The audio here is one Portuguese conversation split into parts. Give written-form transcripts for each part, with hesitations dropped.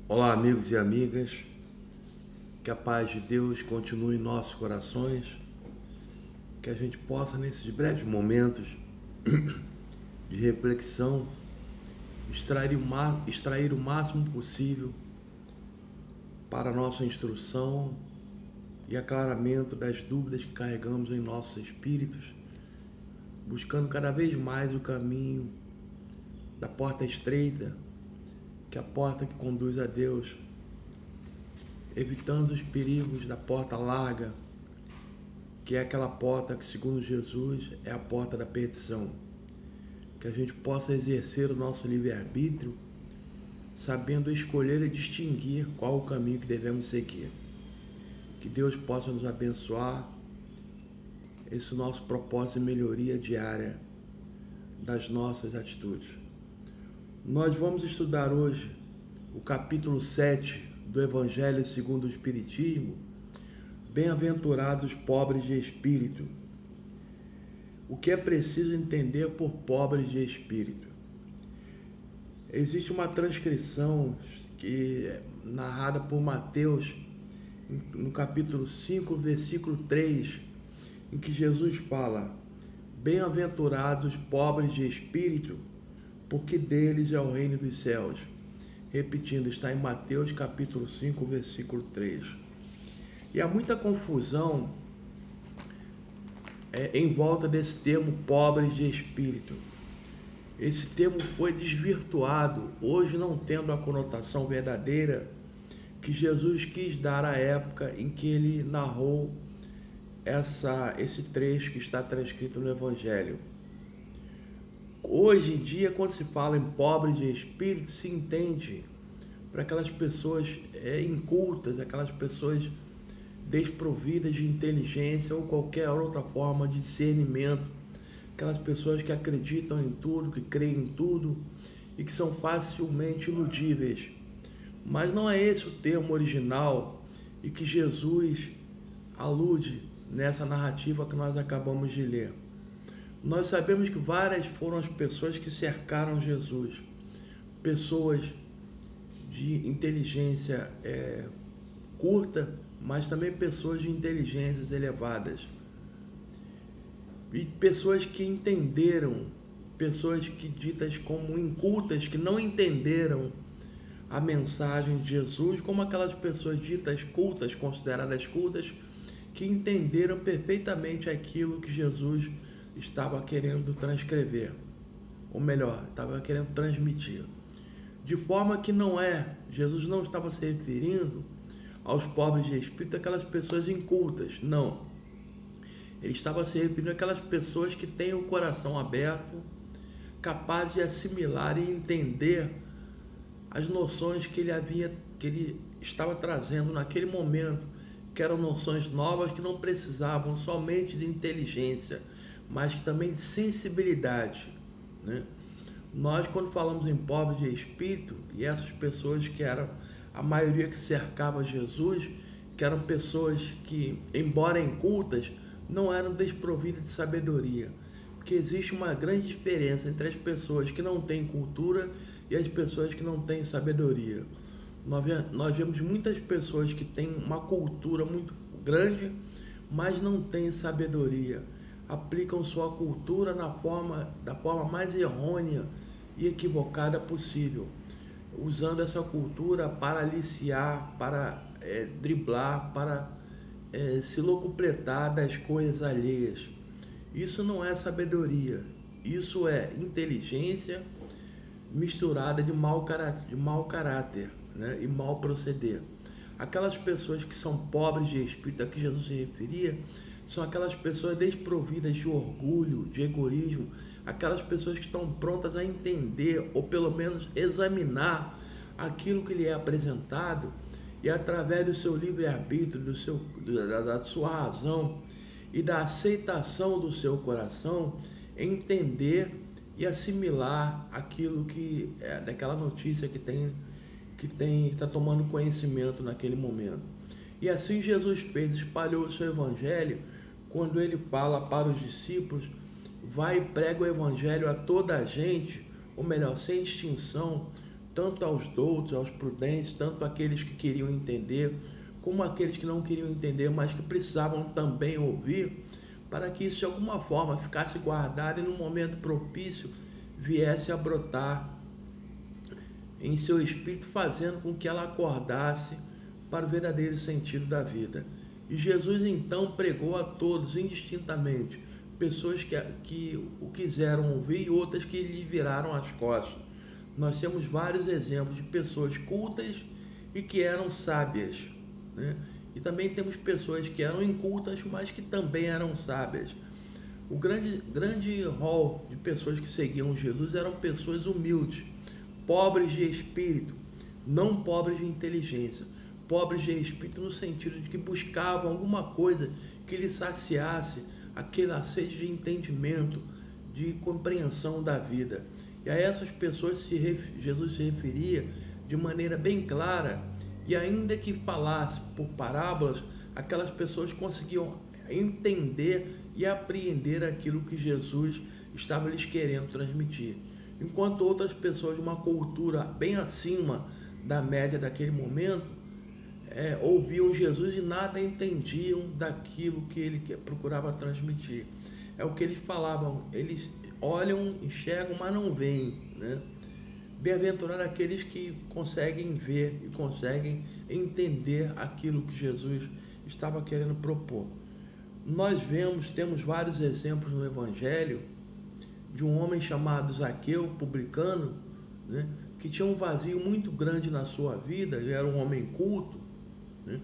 Olá, amigos e amigas, que a paz de Deus continue em nossos corações, que a gente possa, nesses breves momentos de reflexão, extrair o máximo possível para a nossa instrução e aclaramento das dúvidas que carregamos em nossos espíritos, buscando cada vez mais o caminho da porta estreita, que é a porta que conduz a Deus, evitando os perigos da porta larga, que é aquela porta que, segundo Jesus, é a porta da perdição. Que a gente possa exercer o nosso livre-arbítrio, sabendo escolher e distinguir qual o caminho que devemos seguir. Que Deus possa nos abençoar, esse nosso propósito de melhoria diária das nossas atitudes. Nós vamos estudar hoje o capítulo 7 do Evangelho segundo o Espiritismo, Bem-aventurados pobres de espírito. O que é preciso entender por pobres de espírito? Existe uma transcrição que é narrada por Mateus, no capítulo 5, versículo 3, em que Jesus fala: Bem-aventurados pobres de espírito, porque deles é o reino dos céus. Repetindo, está em Mateus capítulo 5, versículo 3. E há muita confusão em volta desse termo pobres de espírito. Esse termo foi desvirtuado, hoje não tendo a conotação verdadeira que Jesus quis dar à época em que ele narrou esse trecho que está transcrito no Evangelho. Hoje em dia, quando se fala em pobres de espírito, se entende para aquelas pessoas incultas, aquelas pessoas desprovidas de inteligência ou qualquer outra forma de discernimento, aquelas pessoas que acreditam em tudo, que creem em tudo e que são facilmente iludíveis. Mas não é esse o termo original e que Jesus alude nessa narrativa que nós acabamos de ler. Nós sabemos que várias foram as pessoas que cercaram Jesus, pessoas de inteligência curta, mas também pessoas de inteligências elevadas. E pessoas que entenderam, pessoas que ditas como incultas, que não entenderam a mensagem de Jesus, como aquelas pessoas ditas cultas, consideradas cultas, que entenderam perfeitamente aquilo que Jesus estava querendo transcrever, ou melhor, estava querendo transmitir. De forma que Jesus não estava se referindo aos pobres de espírito, aquelas pessoas incultas, não. Ele estava se referindo àquelas pessoas que têm o coração aberto, capazes de assimilar e entender as noções que ele estava trazendo naquele momento, que eram noções novas que não precisavam somente de inteligência, mas também de sensibilidade, né? Nós, quando falamos em pobres de espírito, e essas pessoas que eram a maioria que cercava Jesus, que eram pessoas que, embora incultas, não eram desprovidas de sabedoria, porque existe uma grande diferença entre as pessoas que não têm cultura e as pessoas que não têm sabedoria. Nós vemos muitas pessoas que têm uma cultura muito grande, mas não têm sabedoria, aplicam sua cultura da forma mais errônea e equivocada possível, usando essa cultura para aliciar, para driblar, para se locupletar das coisas alheias. Isso não é sabedoria, isso é inteligência misturada de mau caráter, né? E mau proceder. Aquelas pessoas que são pobres de espírito, a que Jesus se referia, são aquelas pessoas desprovidas de orgulho, de egoísmo, aquelas pessoas que estão prontas a entender, ou pelo menos examinar aquilo que lhe é apresentado, e através do seu livre-arbítrio, da sua razão e da aceitação do seu coração, entender e assimilar aquilo que é daquela notícia que está tomando conhecimento naquele momento. E assim Jesus fez, espalhou o seu evangelho, quando ele fala para os discípulos: vai e prega o evangelho a toda a gente, ou melhor, sem extinção, tanto aos doutos, aos prudentes, tanto aqueles que queriam entender, como aqueles que não queriam entender, mas que precisavam também ouvir, para que isso de alguma forma ficasse guardado e no momento propício viesse a brotar em seu espírito, fazendo com que ela acordasse para o verdadeiro sentido da vida. E Jesus então pregou a todos indistintamente, pessoas que o quiseram ouvir e outras que lhe viraram as costas. Nós temos vários exemplos de pessoas cultas e que eram sábias, né? E também temos pessoas que eram incultas, mas que também eram sábias. O grande rol de pessoas que seguiam Jesus eram pessoas humildes, pobres de espírito, não pobres de inteligência, pobres de espírito no sentido de que buscavam alguma coisa que lhe saciasse aquela sede de entendimento, de compreensão da vida. E a essas pessoas Jesus se referia de maneira bem clara, e ainda que falasse por parábolas, aquelas pessoas conseguiam entender e apreender aquilo que Jesus estava lhes querendo transmitir. Enquanto outras pessoas de uma cultura bem acima da média daquele momento ouviam Jesus e nada entendiam daquilo que ele procurava transmitir. É o que eles falavam, eles olham, enxergam, mas não veem, né? Bem-aventurados aqueles que conseguem ver e conseguem entender aquilo que Jesus estava querendo propor. Nós temos vários exemplos no Evangelho de um homem chamado Zaqueu, publicano, né, que tinha um vazio muito grande na sua vida. Ele era um homem culto, né,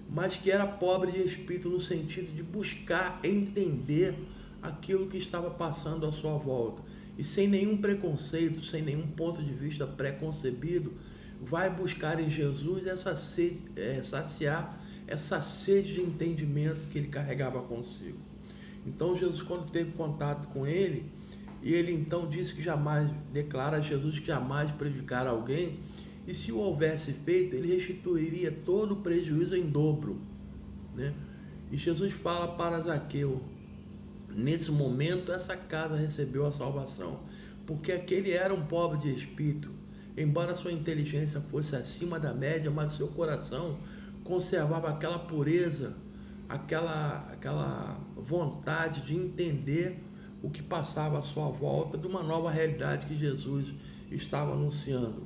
mas que era pobre de espírito no sentido de buscar entender aquilo que estava passando à sua volta. E sem nenhum preconceito, sem nenhum ponto de vista preconcebido, vai buscar em Jesus saciar essa sede de entendimento que ele carregava consigo. Então Jesus, quando teve contato com ele, e ele então disse que jamais, declara a Jesus que jamais prejudicara alguém, e se o houvesse feito, ele restituiria todo o prejuízo em dobro, né? E Jesus fala para Zaqueu: nesse momento essa casa recebeu a salvação, porque aquele era um pobre de espírito, embora sua inteligência fosse acima da média, mas seu coração conservava aquela pureza, aquela vontade de entender o que passava à sua volta, de uma nova realidade que Jesus estava anunciando.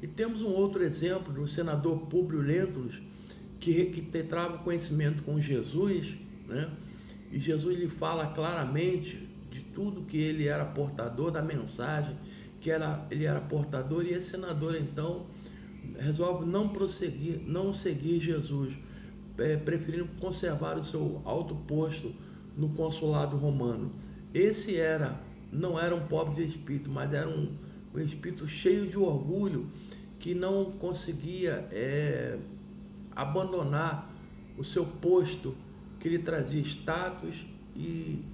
E temos um outro exemplo do senador Públio Lentulus, que trava conhecimento com Jesus, né? E Jesus lhe fala claramente de tudo que ele era portador, da mensagem que ele era portador, e esse senador então resolve não seguir Jesus, preferindo conservar o seu alto posto no consulado romano. Esse não era um pobre de espírito, mas era um espírito cheio de orgulho, que não conseguia abandonar o seu posto, que lhe trazia status e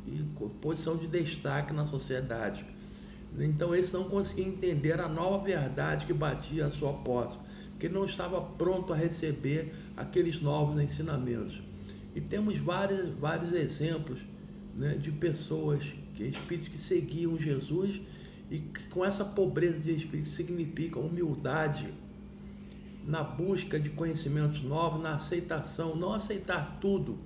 posição de destaque na sociedade. Então esse não conseguia entender a nova verdade que batia a sua porta, que não estava pronto a receber aqueles novos ensinamentos. E temos vários exemplos, né, de pessoas, espíritos que seguiam Jesus, e que com essa pobreza de espírito significa humildade na busca de conhecimentos novos, na aceitação, não aceitar tudo,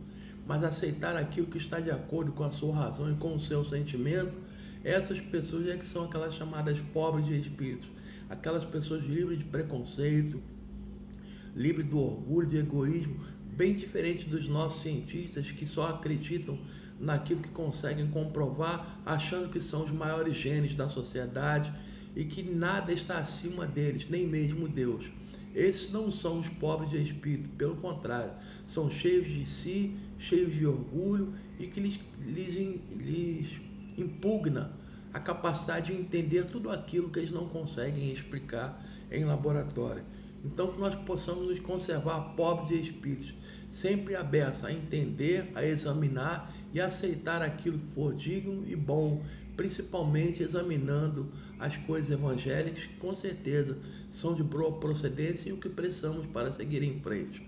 mas aceitar aquilo que está de acordo com a sua razão e com o seu sentimento. Essas pessoas que são aquelas chamadas pobres de espírito, aquelas pessoas livres de preconceito, livres do orgulho, de egoísmo, bem diferente dos nossos cientistas, que só acreditam naquilo que conseguem comprovar, achando que são os maiores gênios da sociedade e que nada está acima deles, nem mesmo Deus. Esses não são os pobres de espírito, pelo contrário, são cheios de si, cheios de orgulho, e que lhes impugna a capacidade de entender tudo aquilo que eles não conseguem explicar em laboratório. Então, que nós possamos nos conservar pobres de espíritos, sempre abertos a entender, a examinar e aceitar aquilo que for digno e bom, principalmente examinando as coisas evangélicas, que com certeza são de boa procedência e o que precisamos para seguir em frente.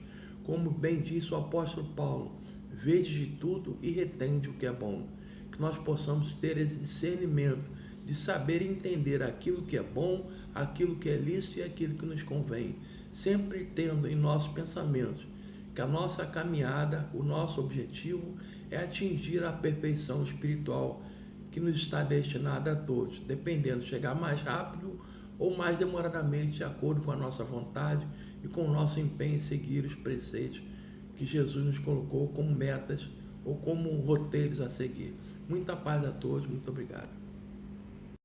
Como bem disse o apóstolo Paulo: vede de tudo e retende o que é bom. Que nós possamos ter esse discernimento de saber entender aquilo que é bom, aquilo que é lícito e aquilo que nos convém, sempre tendo em nossos pensamentos que a nossa caminhada, o nosso objetivo é atingir a perfeição espiritual que nos está destinada a todos, dependendo de chegar mais rápido ou mais demoradamente, de acordo com a nossa vontade e com o nosso empenho em seguir os preceitos que Jesus nos colocou como metas ou como roteiros a seguir. Muita paz a todos, muito obrigado.